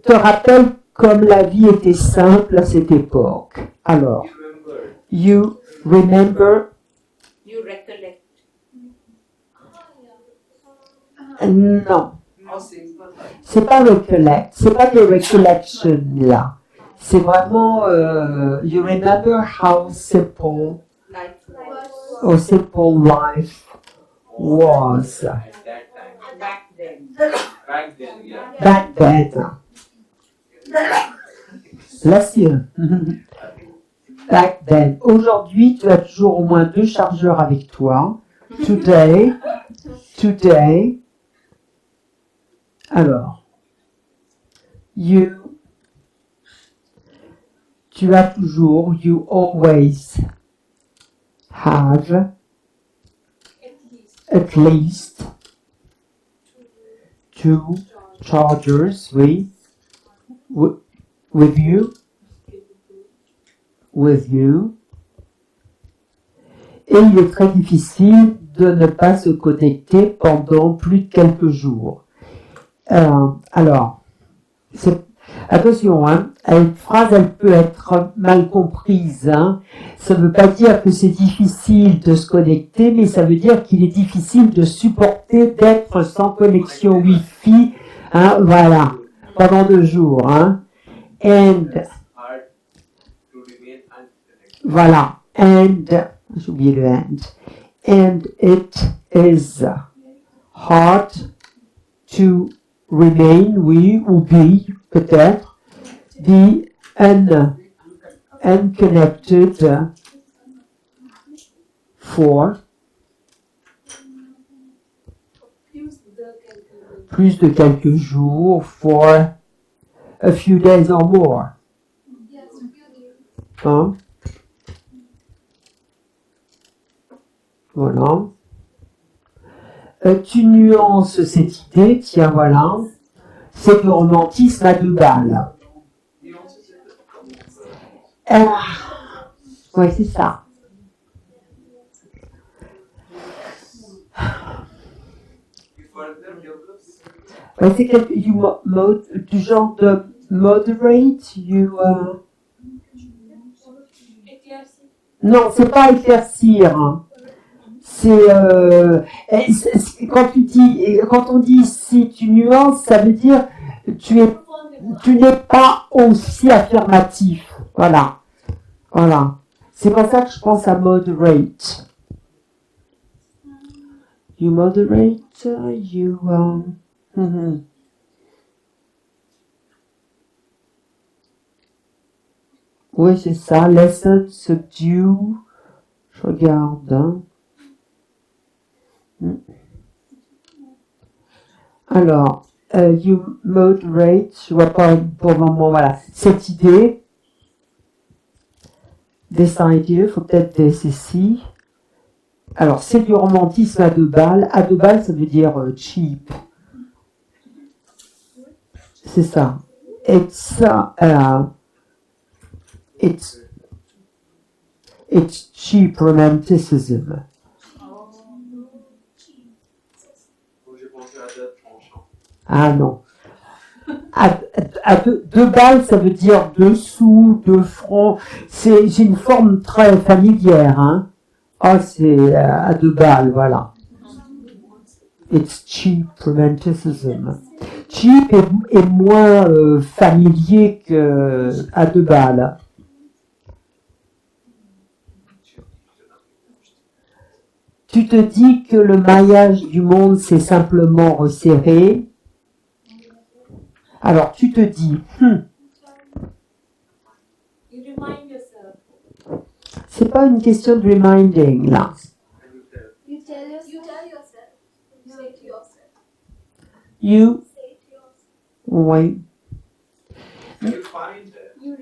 te rappelles comme la vie était simple à cette époque. Alors, you remember. You recollect. Non. C'est pas recollect, c'est pas des recollection là. C'est vraiment you remember how simple life was back then. Bless you. Back then. Aujourd'hui, tu as toujours au moins 2 chargeurs avec toi. Today. Alors, tu as toujours, you always have at least 2 chargers, oui, with you. Et il est très difficile de ne pas se connecter pendant plus de quelques jours. Alors, attention, hein, une phrase, elle peut être mal comprise. Hein. Ça ne veut pas dire que c'est difficile de se connecter, mais ça veut dire qu'il est difficile de supporter d'être sans connexion Wi-Fi, hein, voilà, pendant 2 jours. Hein. Voilà, j'ai oublié le and it is hard to remain, oui, ou be, peut-être, be unconnected for plus de quelques jours, for a few days or more. Hein? Voilà. Tu nuances cette idée, tiens, voilà. C'est du romantisme à 2 balles. Oui, c'est ça. Ouais, c'est du genre de moderate, Non, c'est pas éclaircir. Hein. C'est quand on dit si tu nuances, ça veut dire tu n'es pas aussi affirmatif. Voilà. C'est pour ça que je pense à moderate. You moderate, you Oui, c'est ça. Lessen, subdue. Je regarde. Hein. Alors, you moderate, je vois pas pour le moment, voilà, cette idée, this idea, il faut peut-être ceci. Alors, c'est du romantisme à 2 balles. À 2 balles, ça veut dire cheap. C'est ça. It's cheap romanticism. Ah non. À 2 balles, ça veut dire 2 sous, 2 francs. J'ai une forme très familière. Hein. Oh, c'est à 2 balles, voilà. It's cheap romanticism. Cheap est moins familier qu'à 2 balles. Tu te dis que le maillage du monde s'est simplement resserré. Alors, tu te dis, c'est pas une question de reminding, là. You tell yourself. You say to yourself. You. Oui. You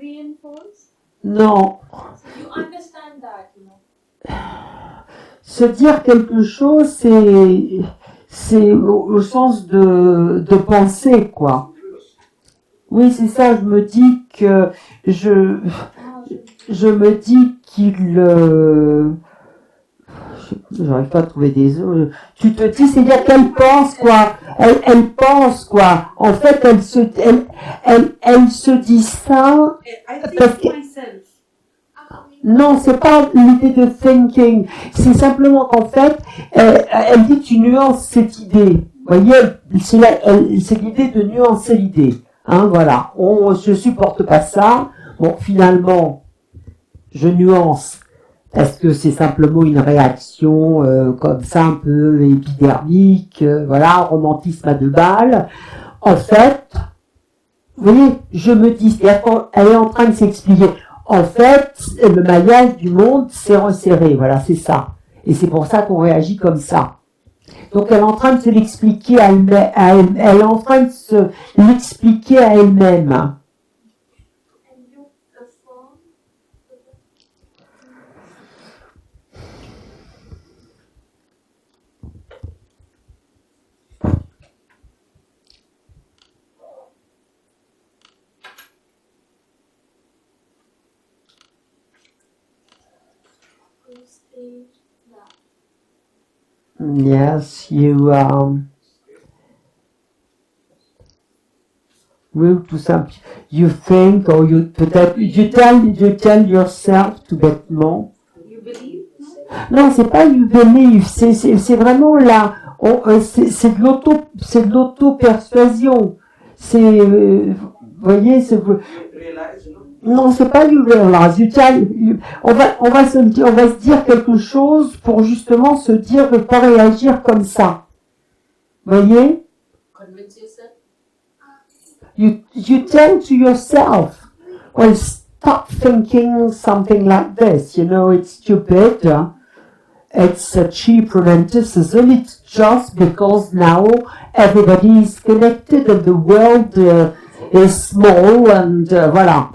reinforce. Non. You understand that, you know. Se dire quelque chose, c'est au sens de penser, quoi. Oui, c'est ça, je me dis que je me dis qu'il j'arrive pas à trouver des autres. Tu te dis, c'est-à-dire qu'elle pense quoi? Elle pense quoi? En fait, elle se dit ça. I Parce think que- myself. Non, c'est pas l'idée de thinking. C'est simplement qu'en fait, elle dit tu nuances cette idée. Vous voyez, c'est l'idée de nuancer l'idée. Hein, voilà. Je supporte pas ça. Bon, finalement, je nuance parce que c'est simplement une réaction comme ça un peu épidermique, voilà, romantisme à deux balles. En fait, vous voyez, je me dis, elle est en train de s'expliquer. En fait, le maillage du monde s'est resserré, voilà, c'est ça. Et c'est pour ça qu'on réagit comme ça. Donc elle est en train de se l'expliquer à elle-même, elle est en train de se l'expliquer à elle-même. And you affirm to state that. Yes, oui, tout simple. You think, or peut-être, you tell yourself tout bêtement. You believe? Non, c'est pas you believe, c'est vraiment là, c'est de l'auto-persuasion. C'est, vous voyez, c'est, non, c'est pas you realize. On va se dire quelque chose pour justement se dire de pas réagir comme ça. Vous voyez? Convince yourself. You tell to yourself, well, stop thinking something like this. You know, it's stupid. It's a cheap romanticism. It's just because now everybody is connected and the world is small and voilà.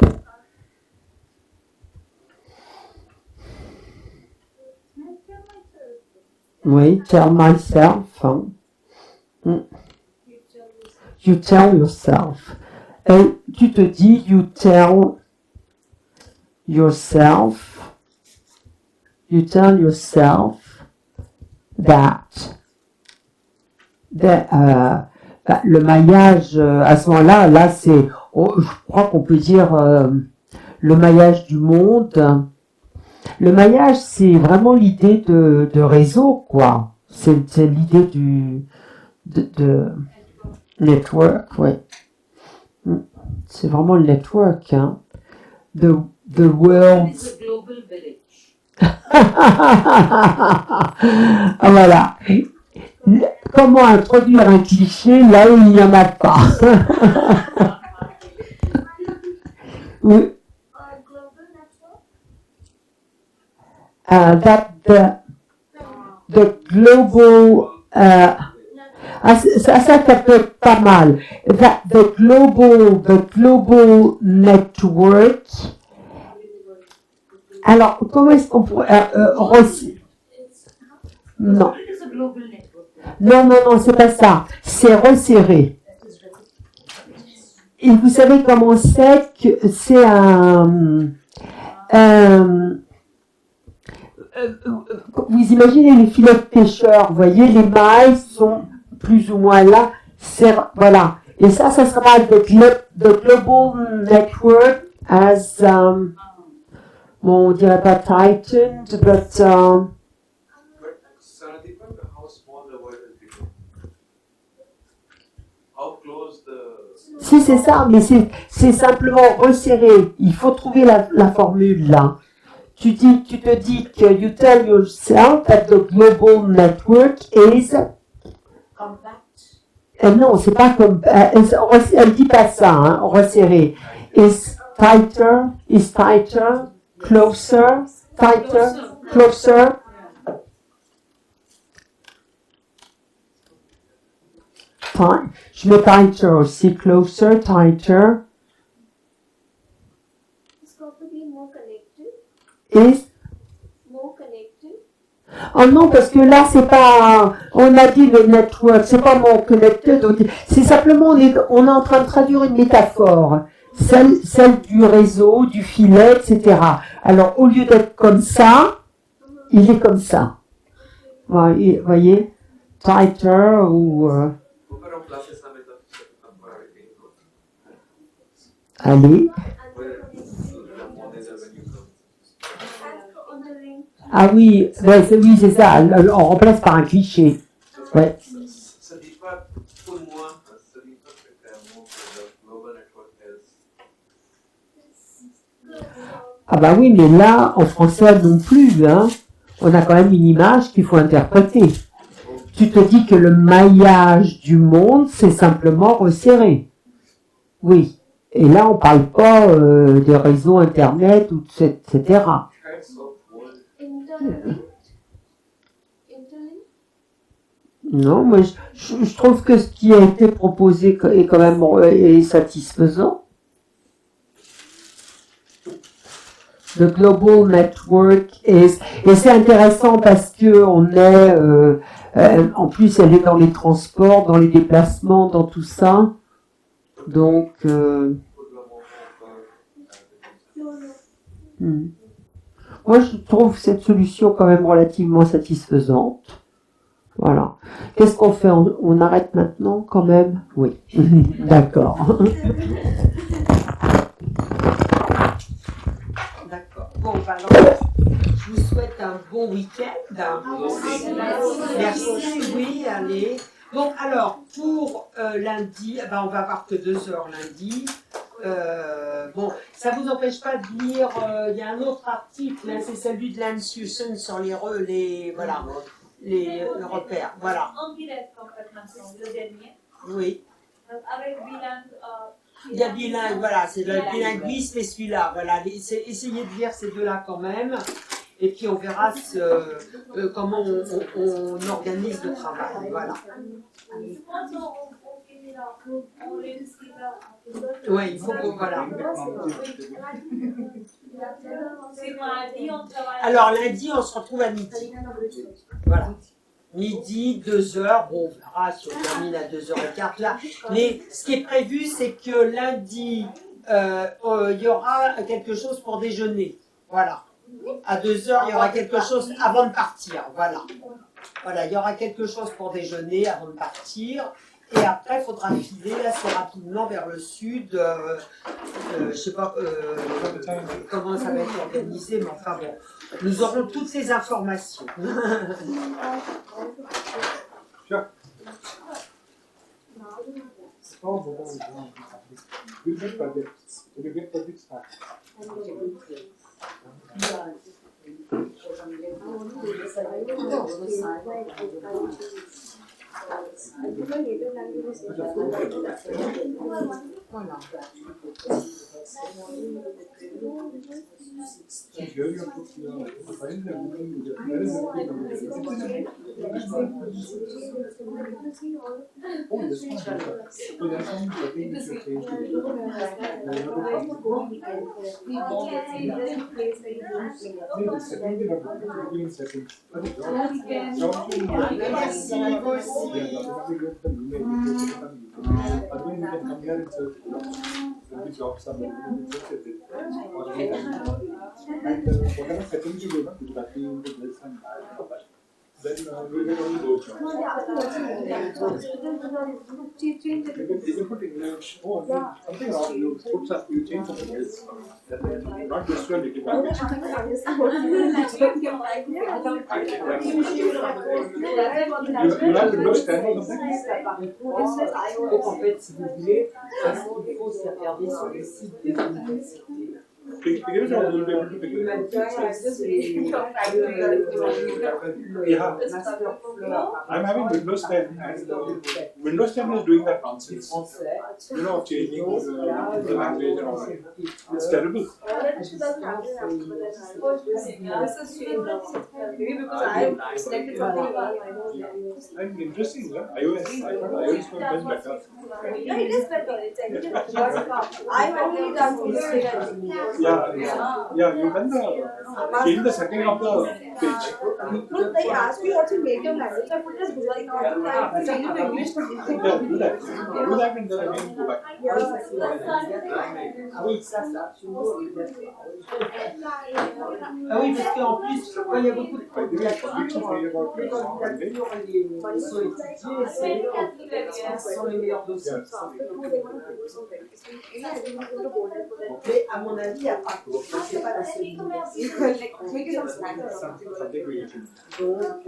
Oui, tell myself. Hein. You tell yourself. Et tu te dis, you tell yourself that le maillage, à ce moment-là, là c'est, je crois qu'on peut dire le maillage du monde. Le maillage, c'est vraiment l'idée de réseau, quoi. C'est l'idée de network, oui. C'est vraiment le network, hein. The world. It's a global village. Ah, voilà. Comment introduire un cliché là où il n'y en a pas? Oui. Global network? That the global ça peut être pas mal. That the global network. Alors, comment est-ce qu'on pourrait non. It is a global network. Non, c'est pas ça. C'est resserré. Et vous savez comment c'est que c'est vous imaginez les filets de pêcheurs, vous voyez, les mailles sont plus ou moins là, voilà. Et ça sera the global network as, bon, on dirait pas tightened, but, Sandeepa, how small the world has become? How close the... si c'est ça, mais c'est simplement resserré. Il faut trouver la formule là. Tu te dis que you tell yourself that the global network is Compact. non, c'est pas comme elle dit pas ça, hein, resserré. Is tighter, closer, closer. Je mets tighter aussi, closer, tighter. It's probably more connected. Is More connected. oh non, parce que là, c'est pas, on a dit le network, c'est pas mon connected, c'est simplement, on est en train de traduire une métaphore, celle du réseau, du filet, etc. Alors, au lieu d'être comme ça, il est comme ça. voyez, tighter ou Vous pouvez remplacer ça maintenant par everything. allez. Ah oui, ouais, oui, c'est ça. On remplace par un cliché. Ouais. Ça dit pas pour moi, ça dit pas très clairement que le global network has. Ah bah oui, mais là, en français non plus, hein. On a quand même une image qu'il faut interpréter. Tu te dis que le maillage du monde, c'est simplement resserré. Oui. Et là, on parle pas des réseaux Internet, ou etc. Kinds of world. Interlinked? Interlinked? Non, moi, je trouve que ce qui a été proposé est quand même est satisfaisant. The global network is... Et c'est intéressant parce que on est... en plus, elle est dans les transports, dans les déplacements, dans tout ça. Donc... Pour le moment, Moi, je trouve cette solution quand même relativement satisfaisante. Voilà. Qu'est-ce qu'on fait? On arrête maintenant quand même? Oui. D'accord. D'accord. Bon, alors, je vous souhaite un bon week-end. Merci, oui, allez. Bon, alors, pour lundi, on va avoir que 2 heures lundi. Bon, ça vous empêche pas de lire, il y a un autre article, hein, c'est celui de Lance Hewson sur les repères, voilà. Anti-rêve complètement, le dernier. Oui. Avec bilan. Il y a bilingue, voilà, c'est le bilinguisme et celui-là, voilà. Essayez de lire ces deux-là quand même, et puis on verra comment on organise le travail, voilà. Oui, il faut que, voilà. Alors lundi, on se retrouve à midi. Voilà. Midi, 2 heures, bon, on verra si on termine à 2h15 là. Mais ce qui est prévu, c'est que lundi, il y aura quelque chose pour déjeuner. Voilà. À 2h, il y aura quelque chose avant de partir. Voilà. Voilà, il y aura quelque chose pour déjeuner avant de partir. Et après, il faudra filer assez rapidement vers le sud. Je ne sais pas comment ça va être organisé, mais enfin bon, nous aurons toutes les informations. Voilà. Then we get only those jobs. You can put English, something wrong, you put some, you change something else. Not just one native language. You have Windows 10 or something? Donc en fait, si vous voulez, il faut se regarder sur les sites des universités. Figure it out, you'll be able to figure it out. Yeah, I'm having Windows 10 and Windows 10 is doing that nonsense. You know, changing the language and all that. It's terrible. Maybe because I selected something. And interesting, yeah? iOS, I thought iOS was much better. No, it is better. It's actually I've only done this. Yeah, you can change the setting of the page. No, they asked me what's your native language. I put it as Gujarati. I have to change it to English. Yeah, do that. Do that and then again to go back. Ah oui, ça. Ah oui, parce qu'en plus, quand il y a beaucoup de I didn't speak to say about les your song Monday. candidatures, ils sont étudiés, c'est eux qui sont les meilleurs dossiers. Mais à mon avis, à part c'est pas la seule université. Something we need to Donc,